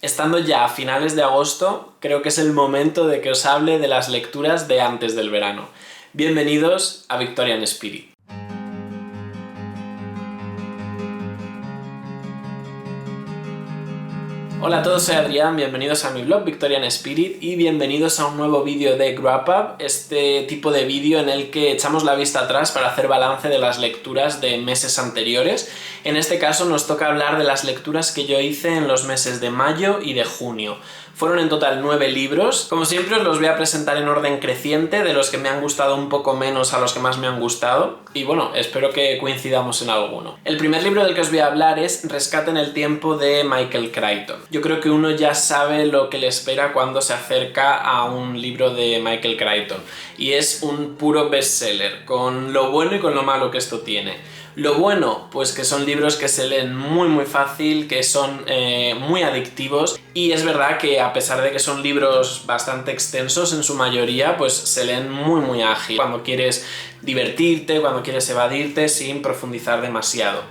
Estando ya a finales de agosto, creo que es el momento de que os hable de las lecturas de antes del verano. Bienvenidos a Victorian Spirit. Hola a todos, soy Adrián, bienvenidos a mi blog Victorian Spirit y bienvenidos a un nuevo vídeo de Wrap Up, este tipo de vídeo en el que echamos la vista atrás para hacer balance de las lecturas de meses anteriores. En este caso nos toca hablar de las lecturas que yo hice en los meses de mayo y de junio. Fueron en total 9 libros. Como siempre os los voy a presentar en orden creciente, de los que me han gustado un poco menos a los que más me han gustado. Y bueno, espero que coincidamos en alguno. El primer libro del que os voy a hablar es Rescate en el tiempo de Michael Crichton. Yo creo que uno ya sabe lo que le espera cuando se acerca a un libro de Michael Crichton. Y es un puro bestseller, con lo bueno y con lo malo que esto tiene. Lo bueno, pues que son libros que se leen muy fácil, que son muy adictivos, y es verdad que a pesar de que son libros bastante extensos en su mayoría, pues se leen muy ágil, cuando quieres divertirte, cuando quieres evadirte sin profundizar demasiado.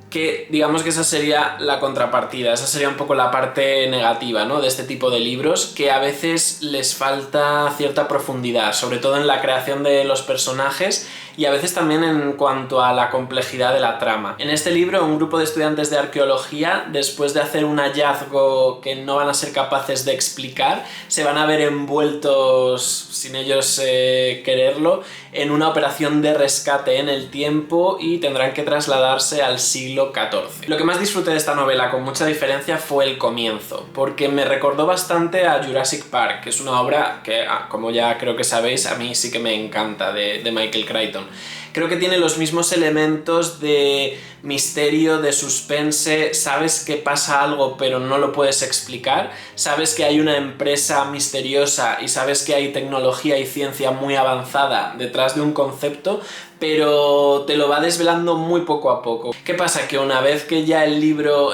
Que digamos que esa sería la contrapartida, esa sería un poco la parte negativa, ¿no?, de este tipo de libros, que a veces les falta cierta profundidad, sobre todo en la creación de los personajes y a veces también en cuanto a la complejidad de la trama. En este libro, un grupo de estudiantes de arqueología, después de hacer un hallazgo que no van a ser capaces de explicar, se van a ver envueltos, sin ellos quererlo, en una operación de rescate en el tiempo y tendrán que trasladarse al siglo XIV. Lo que más disfruté de esta novela, con mucha diferencia, fue el comienzo, porque me recordó bastante a Jurassic Park, que es una obra que, como ya creo que sabéis, a mí sí que me encanta, de Michael Crichton. Creo que tiene los mismos elementos de misterio, de suspense, sabes que pasa algo pero no lo puedes explicar, sabes que hay una empresa misteriosa y sabes que hay tecnología y ciencia muy avanzada detrás de un concepto, pero te lo va desvelando muy poco a poco. ¿Qué pasa? Que una vez que ya el libro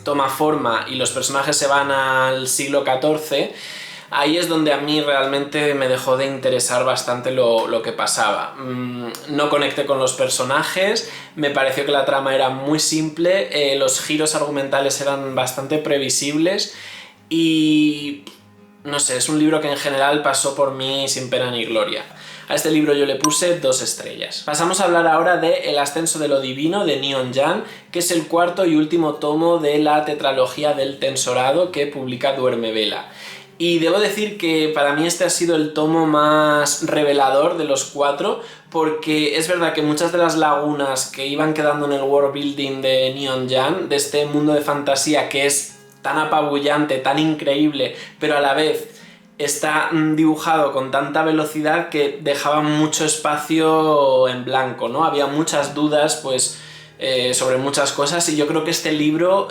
toma forma y los personajes se van al siglo XIV, ahí es donde a mí realmente me dejó de interesar bastante lo que pasaba. No conecté con los personajes, me pareció que la trama era muy simple, los giros argumentales eran bastante previsibles y no sé, es un libro que en general pasó por mí sin pena ni gloria. A este libro yo le puse 2 estrellas. Pasamos a hablar ahora de El ascenso de lo divino, de Neon Jan, que es el cuarto y último tomo de la tetralogía del Tensorado que publica Duerme Vela. Y debo decir que para mí este ha sido el tomo más revelador de los 4, porque es verdad que muchas de las lagunas que iban quedando en el world building de Neon Jan, de este mundo de fantasía que es tan apabullante, tan increíble, pero a la vez está dibujado con tanta velocidad que dejaba mucho espacio en blanco, ¿no? Había muchas dudas, pues, sobre muchas cosas, y yo creo que este libro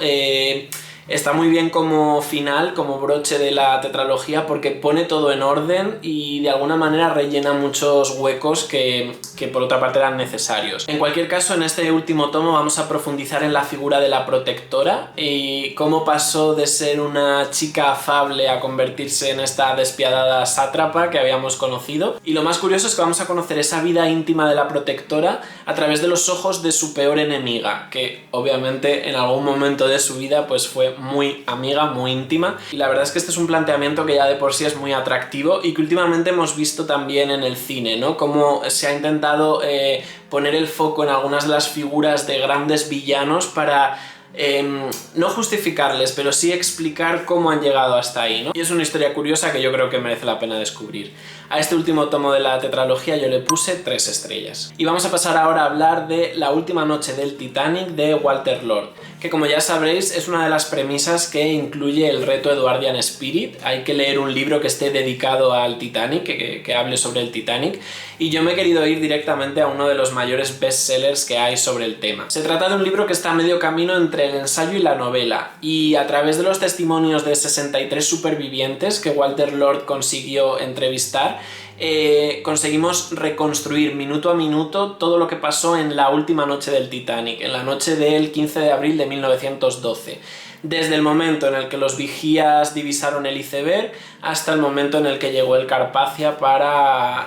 está muy bien como final, como broche de la tetralogía, porque pone todo en orden y de alguna manera rellena muchos huecos que por otra parte eran necesarios. En cualquier caso, en este último tomo vamos a profundizar en la figura de la protectora y cómo pasó de ser una chica afable a convertirse en esta despiadada sátrapa que habíamos conocido. Y lo más curioso es que vamos a conocer esa vida íntima de la protectora a través de los ojos de su peor enemiga, que obviamente en algún momento de su vida pues fue muy amiga, muy íntima, y la verdad es que este es un planteamiento que ya de por sí es muy atractivo y que últimamente hemos visto también en el cine, ¿no? Cómo se ha intentado poner el foco en algunas de las figuras de grandes villanos para no justificarles, pero sí explicar cómo han llegado hasta ahí, ¿no? Y es una historia curiosa que yo creo que merece la pena descubrir. A este último tomo de la tetralogía yo le puse 3 estrellas. Y vamos a pasar ahora a hablar de La última noche del Titanic de Walter Lord, que como ya sabréis es una de las premisas que incluye el reto Edwardian Spirit. Hay que leer un libro que esté dedicado al Titanic, que hable sobre el Titanic, y yo me he querido ir directamente a uno de los mayores bestsellers que hay sobre el tema. Se trata de un libro que está a medio camino entre el ensayo y la novela, y a través de los testimonios de 63 supervivientes que Walter Lord consiguió entrevistar, conseguimos reconstruir minuto a minuto todo lo que pasó en la última noche del Titanic, en la noche del 15 de abril de 1912. desde el momento en el que los vigías divisaron el iceberg hasta el momento en el que llegó el Carpathia para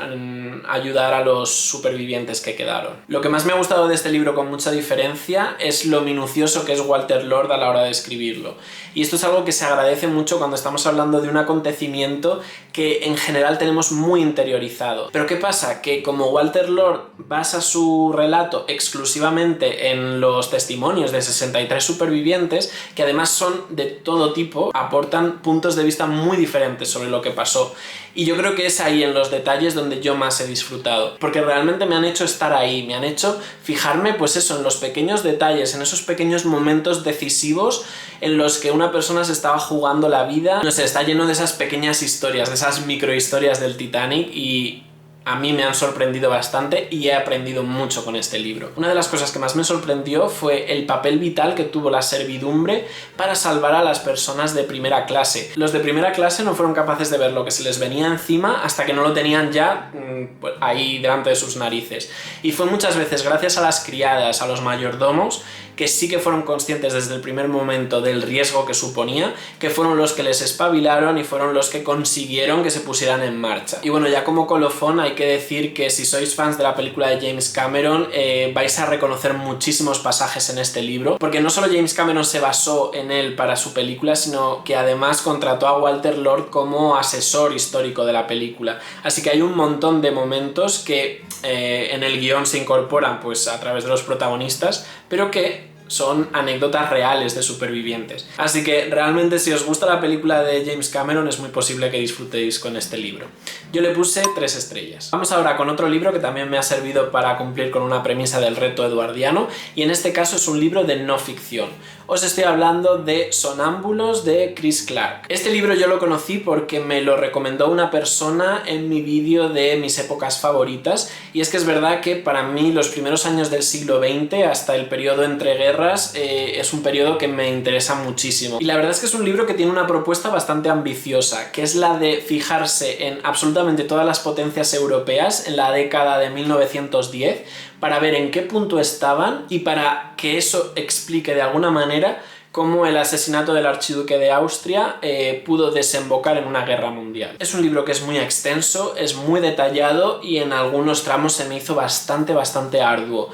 ayudar a los supervivientes que quedaron. Lo que más me ha gustado de este libro con mucha diferencia es lo minucioso que es Walter Lord a la hora de escribirlo. Y esto es algo que se agradece mucho cuando estamos hablando de un acontecimiento que en general tenemos muy interiorizado. Pero ¿qué pasa? Que como Walter Lord basa su relato exclusivamente en los testimonios de 63 supervivientes, que además son de todo tipo, aportan puntos de vista muy diferentes sobre lo que pasó. Y yo creo que es ahí, en los detalles, donde yo más he disfrutado, porque realmente me han hecho estar ahí, me han hecho fijarme, pues eso, en los pequeños detalles, en esos pequeños momentos decisivos en los que una persona se estaba jugando la vida. No sé, está lleno de esas pequeñas historias, de esas microhistorias del Titanic, y a mí me han sorprendido bastante y he aprendido mucho con este libro. Una de las cosas que más me sorprendió fue el papel vital que tuvo la servidumbre para salvar a las personas de primera clase. Los de primera clase no fueron capaces de ver lo que se les venía encima hasta que no lo tenían ya ahí delante de sus narices. Y fue muchas veces gracias a las criadas, a los mayordomos, que sí que fueron conscientes desde el primer momento del riesgo que suponía, que fueron los que les espabilaron y fueron los que consiguieron que se pusieran en marcha. Y bueno, ya como colofón hay que decir que si sois fans de la película de James Cameron, vais a reconocer muchísimos pasajes en este libro, porque no solo James Cameron se basó en él para su película, sino que además contrató a Walter Lord como asesor histórico de la película. Así que hay un montón de momentos que en el guión se incorporan pues a través de los protagonistas, pero que son anécdotas reales de supervivientes. Así que realmente, si os gusta la película de James Cameron, es muy posible que disfrutéis con este libro. Yo le puse 3 estrellas. Vamos ahora con otro libro que también me ha servido para cumplir con una premisa del reto eduardiano, y en este caso es un libro de no ficción. Os estoy hablando de Sonámbulos, de Chris Clark. Este libro yo lo conocí porque me lo recomendó una persona en mi vídeo de mis épocas favoritas, y es que es verdad que para mí los primeros años del siglo XX hasta el periodo entre guerras es un periodo que me interesa muchísimo. Y la verdad es que es un libro que tiene una propuesta bastante ambiciosa, que es la de fijarse en absolutamente todas las potencias europeas en la década de 1910, para ver en qué punto estaban y para que eso explique de alguna manera cómo el asesinato del archiduque de Austria pudo desembocar en una guerra mundial. Es un libro que es muy extenso, es muy detallado y en algunos tramos se me hizo bastante arduo.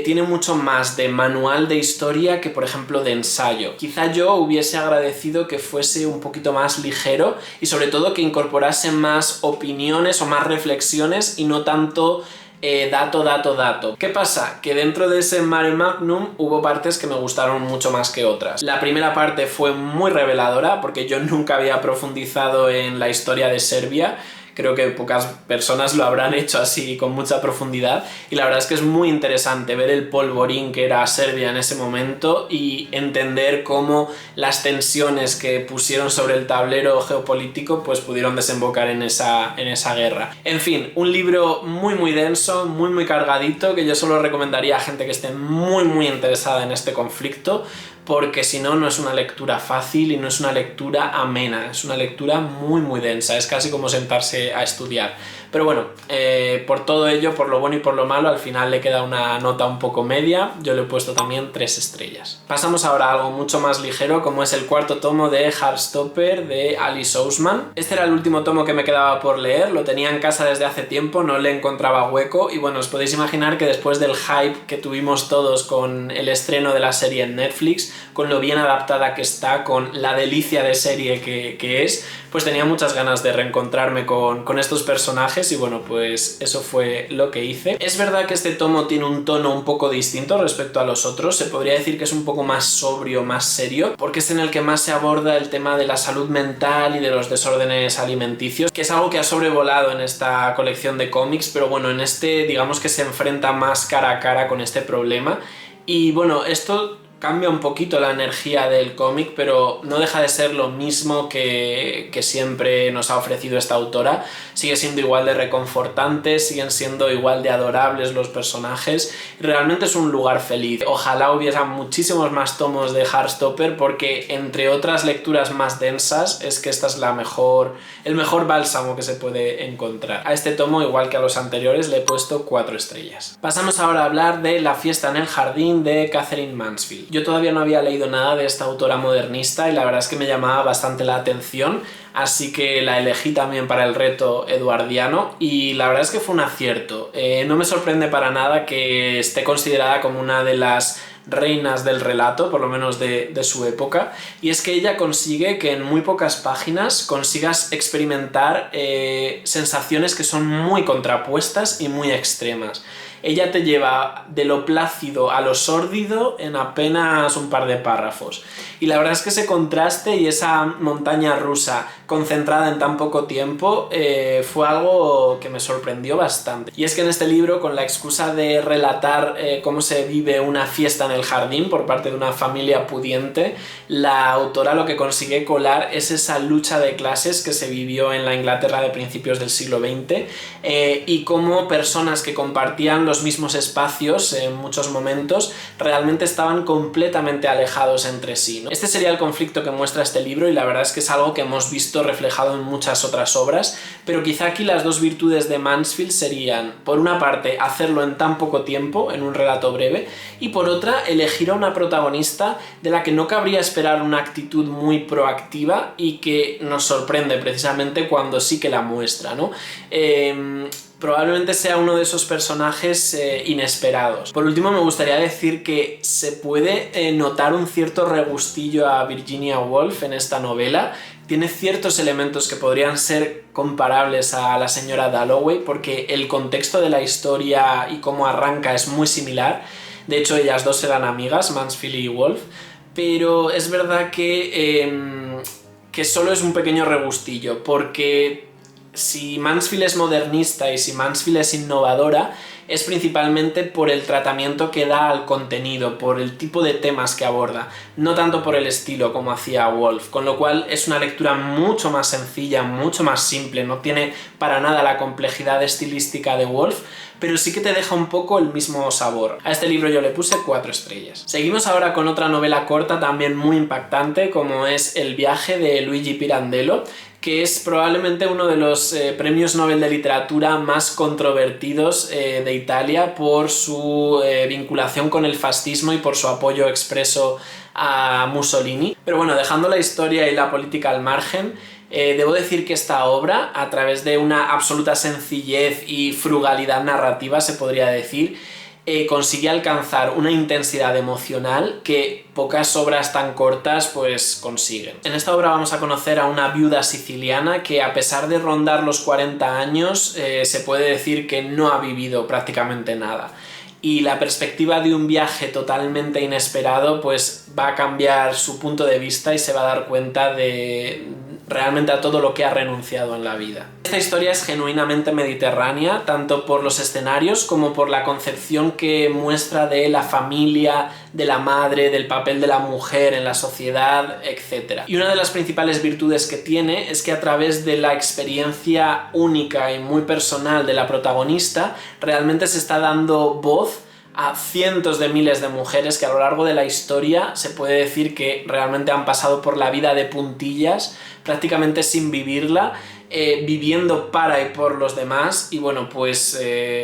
Tiene mucho más de manual de historia que, por ejemplo, de ensayo. Quizá yo hubiese agradecido que fuese un poquito más ligero y sobre todo que incorporase más opiniones o más reflexiones y no tanto dato. ¿Qué pasa? Que dentro de ese mare magnum hubo partes que me gustaron mucho más que otras. La primera parte fue muy reveladora porque yo nunca había profundizado en la historia de Serbia. Creo que pocas personas lo habrán hecho así con mucha profundidad, y la verdad es que es muy interesante ver el polvorín que era Serbia en ese momento y entender cómo las tensiones que pusieron sobre el tablero geopolítico pues pudieron desembocar en esa guerra. En fin, un libro muy denso, muy cargadito, que yo solo recomendaría a gente que esté muy interesada en este conflicto, porque si no, no es una lectura fácil y no es una lectura amena, es una lectura muy densa, es casi como sentarse a estudiar. Pero bueno, por todo ello, por lo bueno y por lo malo, al final le queda una nota un poco media. Yo le he puesto también 3 estrellas. Pasamos ahora a algo mucho más ligero, como es el 4º tomo de Heartstopper de Alice Oseman. Este era el último tomo que me quedaba por leer, lo tenía en casa desde hace tiempo, no le encontraba hueco, y bueno, os podéis imaginar que después del hype que tuvimos todos con el estreno de la serie en Netflix, con lo bien adaptada que está, con la delicia de serie que es, pues tenía muchas ganas de reencontrarme con estos personajes, y bueno, pues eso fue lo que hice. Es verdad que este tomo tiene un tono un poco distinto respecto a los otros, se podría decir que es un poco más sobrio, más serio, porque es en el que más se aborda el tema de la salud mental y de los desórdenes alimenticios, que es algo que ha sobrevolado en esta colección de cómics, pero bueno, en este digamos que se enfrenta más cara a cara con este problema. Y bueno, esto cambia un poquito la energía del cómic, pero no deja de ser lo mismo que siempre nos ha ofrecido esta autora. Sigue siendo igual de reconfortante, siguen siendo igual de adorables los personajes, y realmente es un lugar feliz. Ojalá hubiera muchísimos más tomos de Heartstopper, porque entre otras lecturas más densas, es que esta es el mejor bálsamo que se puede encontrar. A este tomo, igual que a los anteriores, le he puesto 4 estrellas. Pasamos ahora a hablar de La fiesta en el jardín de Katherine Mansfield. Yo todavía no había leído nada de esta autora modernista y la verdad es que me llamaba bastante la atención, así que la elegí también para el reto eduardiano y la verdad es que fue un acierto. No me sorprende para nada que esté considerada como una de las reinas del relato, por lo menos de su época, y es que ella consigue que en muy pocas páginas consigas experimentar sensaciones que son muy contrapuestas y muy extremas. Ella te lleva de lo plácido a lo sórdido en apenas un par de párrafos. Y la verdad es que ese contraste y esa montaña rusa concentrada en tan poco tiempo fue algo que me sorprendió bastante. Y es que en este libro, con la excusa de relatar cómo se vive una fiesta en el jardín por parte de una familia pudiente, la autora lo que consigue colar es esa lucha de clases que se vivió en la Inglaterra de principios del siglo XX y cómo personas que compartían los mismos espacios en muchos momentos realmente estaban completamente alejados entre sí, ¿no? Este sería el conflicto que muestra este libro y la verdad es que es algo que hemos visto reflejado en muchas otras obras, pero quizá aquí las dos virtudes de Mansfield serían, por una parte, hacerlo en tan poco tiempo, en un relato breve, y por otra, elegir a una protagonista de la que no cabría esperar una actitud muy proactiva y que nos sorprende precisamente cuando sí que la muestra, ¿no? Probablemente sea uno de esos personajes inesperados. Por último, me gustaría decir que se puede notar un cierto regustillo a Virginia Woolf en esta novela. Tiene ciertos elementos que podrían ser comparables a la señora Dalloway porque el contexto de la historia y cómo arranca es muy similar. De hecho, ellas dos eran amigas, Mansfield y Woolf, pero es verdad que solo es un pequeño regustillo, porque si Mansfield es modernista y si Mansfield es innovadora, es principalmente por el tratamiento que da al contenido, por el tipo de temas que aborda, no tanto por el estilo como hacía Woolf, con lo cual es una lectura mucho más sencilla, mucho más simple, no tiene para nada la complejidad estilística de Woolf, pero sí que te deja un poco el mismo sabor. A este libro yo le puse 4 estrellas. Seguimos ahora con otra novela corta también muy impactante, como es El viaje de Luigi Pirandello, que es probablemente uno de los premios Nobel de literatura más controvertidos de Italia por su vinculación con el fascismo y por su apoyo expreso a Mussolini. Pero bueno, dejando la historia y la política al margen, debo decir que esta obra, a través de una absoluta sencillez y frugalidad narrativa, se podría decir, consigue alcanzar una intensidad emocional que pocas obras tan cortas pues consiguen. En esta obra vamos a conocer a una viuda siciliana que, a pesar de rondar los 40 años, se puede decir que no ha vivido prácticamente nada. Y la perspectiva de un viaje totalmente inesperado pues va a cambiar su punto de vista y se va a dar cuenta de realmente a todo lo que ha renunciado en la vida. Esta historia es genuinamente mediterránea, tanto por los escenarios como por la concepción que muestra de la familia, de la madre, del papel de la mujer en la sociedad, etc. Y una de las principales virtudes que tiene es que a través de la experiencia única y muy personal de la protagonista, realmente se está dando voz a cientos de miles de mujeres que a lo largo de la historia se puede decir que realmente han pasado por la vida de puntillas, prácticamente sin vivirla, viviendo para y por los demás y bueno, pues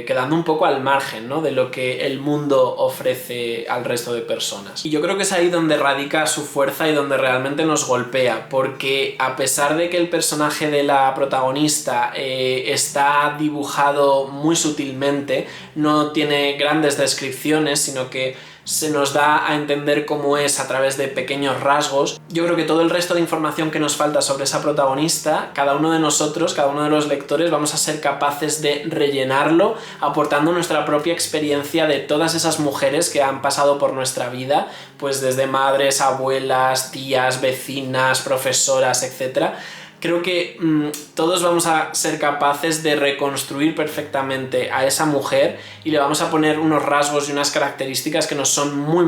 quedando un poco al margen, ¿no?, de lo que el mundo ofrece al resto de personas. Y yo creo que es ahí donde radica su fuerza y donde realmente nos golpea, porque a pesar de que el personaje de la protagonista está dibujado muy sutilmente, no tiene grandes descripciones, sino que se nos da a entender cómo es a través de pequeños rasgos. Yo creo que todo el resto de información que nos falta sobre esa protagonista, cada uno de nosotros, cada uno de los lectores, vamos a ser capaces de rellenarlo aportando nuestra propia experiencia de todas esas mujeres que han pasado por nuestra vida, pues desde madres, abuelas, tías, vecinas, profesoras, etc. Creo que todos vamos a ser capaces de reconstruir perfectamente a esa mujer y le vamos a poner unos rasgos y unas características que nos son muy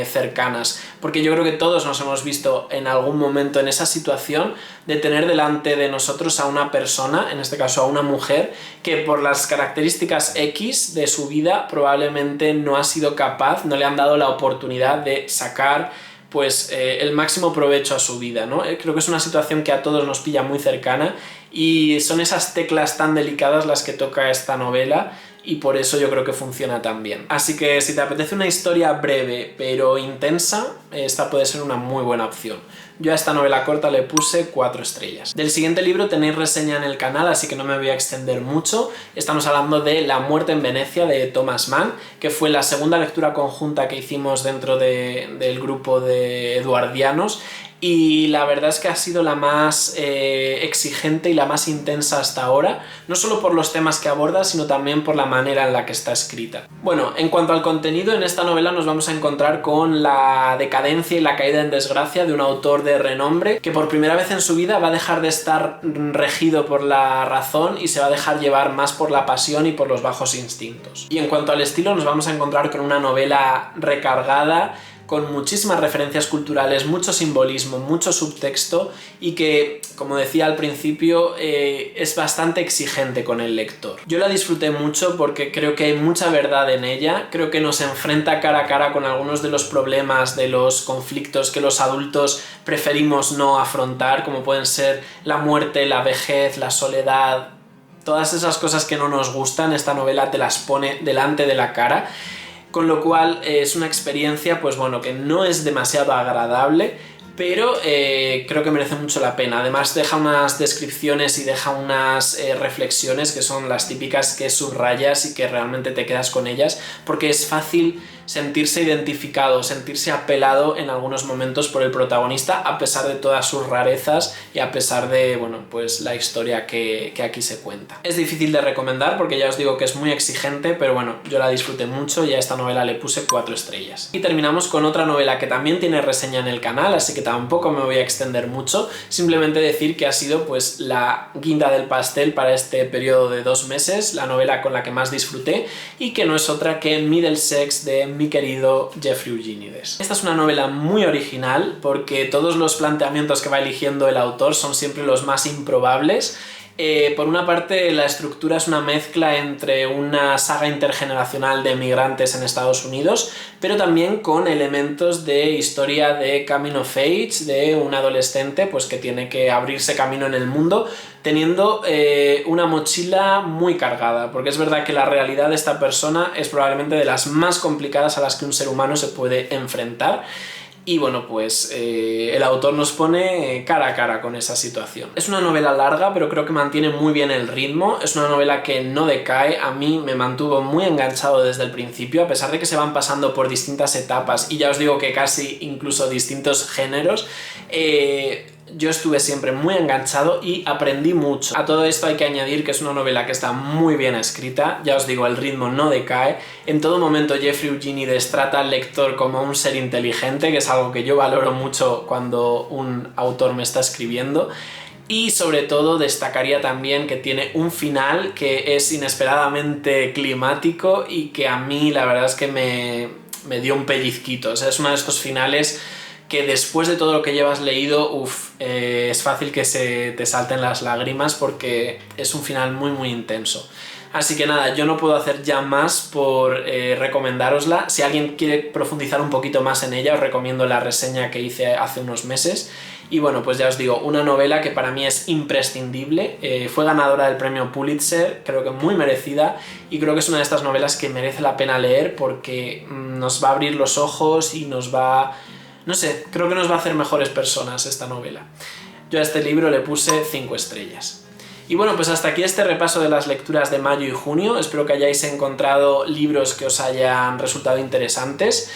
cercanas, porque yo creo que todos nos hemos visto en algún momento en esa situación de tener delante de nosotros a una persona, en este caso a una mujer, que por las características X de su vida probablemente no ha sido capaz, no le han dado la oportunidad de sacar pues el máximo provecho a su vida, ¿no? Creo que es una situación que a todos nos pilla muy cercana y son esas teclas tan delicadas las que toca esta novela y por eso yo creo que funciona tan bien. Así que si te apetece una historia breve pero intensa, esta puede ser una muy buena opción. Yo a esta novela corta le puse 4 estrellas. Del siguiente libro tenéis reseña en el canal, así que no me voy a extender mucho. Estamos hablando de La muerte en Venecia, de Thomas Mann, que fue la segunda lectura conjunta que hicimos dentro del grupo de eduardianos, y la verdad es que ha sido la más exigente y la más intensa hasta ahora, no solo por los temas que aborda, sino también por la manera en la que está escrita. Bueno, en cuanto al contenido, en esta novela nos vamos a encontrar con la decadencia y la caída en desgracia de un autor de renombre que por primera vez en su vida va a dejar de estar regido por la razón y se va a dejar llevar más por la pasión y por los bajos instintos. Y en cuanto al estilo, nos vamos a encontrar con una novela recargada, con muchísimas referencias culturales, mucho simbolismo, mucho subtexto, y que, como decía al principio, es bastante exigente con el lector. Yo la disfruté mucho porque creo que hay mucha verdad en ella, creo que nos enfrenta cara a cara con algunos de los problemas, de los conflictos que los adultos preferimos no afrontar, como pueden ser la muerte, la vejez, la soledad, todas esas cosas que no nos gustan. Esta novela te las pone delante de la cara. Con lo cual es una experiencia, pues bueno, que no es demasiado agradable, pero creo que merece mucho la pena. Además deja unas descripciones y deja unas reflexiones que son las típicas que subrayas y que realmente te quedas con ellas, porque es fácil sentirse identificado, sentirse apelado en algunos momentos por el protagonista, a pesar de todas sus rarezas y a pesar de, bueno, pues la historia que aquí se cuenta. Es difícil de recomendar porque ya os digo que es muy exigente, pero bueno, yo la disfruté mucho y a esta novela le puse 4 estrellas. Y terminamos con otra novela que también tiene reseña en el canal, así que tampoco me voy a extender mucho, simplemente decir que ha sido pues la guinda del pastel para este periodo de 2 meses, la novela con la que más disfruté, y que no es otra que Middlesex, de mi querido Jeffrey Eugenides. Esta es una novela muy original porque todos los planteamientos que va eligiendo el autor son siempre los más improbables. Por una parte, la estructura es una mezcla entre una saga intergeneracional de migrantes en Estados Unidos, pero también con elementos de historia de coming of age, de un adolescente pues que tiene que abrirse camino en el mundo, teniendo una mochila muy cargada, porque es verdad que la realidad de esta persona es probablemente de las más complicadas a las que un ser humano se puede enfrentar. Y bueno, pues el autor nos pone cara a cara con esa situación. Es una novela larga, pero creo que mantiene muy bien el ritmo. Es una novela que no decae. A mí me mantuvo muy enganchado desde el principio, a pesar de que se van pasando por distintas etapas, y ya os digo que casi incluso distintos géneros. Yo estuve siempre muy enganchado y aprendí mucho. A todo esto hay que añadir que es una novela que está muy bien escrita, ya os digo, el ritmo no decae. En todo momento Jeffrey Eugenides trata al lector como un ser inteligente, que es algo que yo valoro mucho cuando un autor me está escribiendo. Y sobre todo destacaría también que tiene un final que es inesperadamente climático y que a mí la verdad es que me dio un pellizquito. O sea, es uno de estos finales que después de todo lo que llevas leído, es fácil que se te salten las lágrimas porque es un final muy muy intenso. Así que nada, yo no puedo hacer ya más por recomendárosla. Si alguien quiere profundizar un poquito más en ella, os recomiendo la reseña que hice hace unos meses. Y bueno, pues ya os digo, una novela que para mí es imprescindible. Fue ganadora del premio Pulitzer, creo que muy merecida, y creo que es una de estas novelas que merece la pena leer porque nos va a abrir los ojos y nos va... No sé, creo que nos va a hacer mejores personas esta novela. Yo a este libro le puse 5 estrellas. Y bueno, pues hasta aquí este repaso de las lecturas de mayo y junio. Espero que hayáis encontrado libros que os hayan resultado interesantes.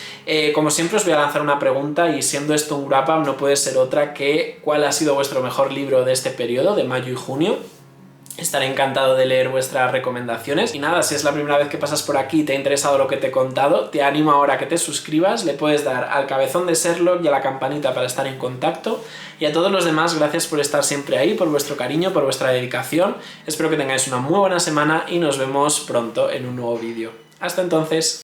Como siempre os voy a lanzar una pregunta, y siendo esto un wrap-up no puede ser otra que ¿cuál ha sido vuestro mejor libro de este periodo, de mayo y junio? Estaré encantado de leer vuestras recomendaciones. Y nada, si es la primera vez que pasas por aquí y te ha interesado lo que te he contado, te animo ahora a que te suscribas, le puedes dar al cabezón de Sherlock y a la campanita para estar en contacto. Y a todos los demás, gracias por estar siempre ahí, por vuestro cariño, por vuestra dedicación. Espero que tengáis una muy buena semana y nos vemos pronto en un nuevo vídeo. Hasta entonces.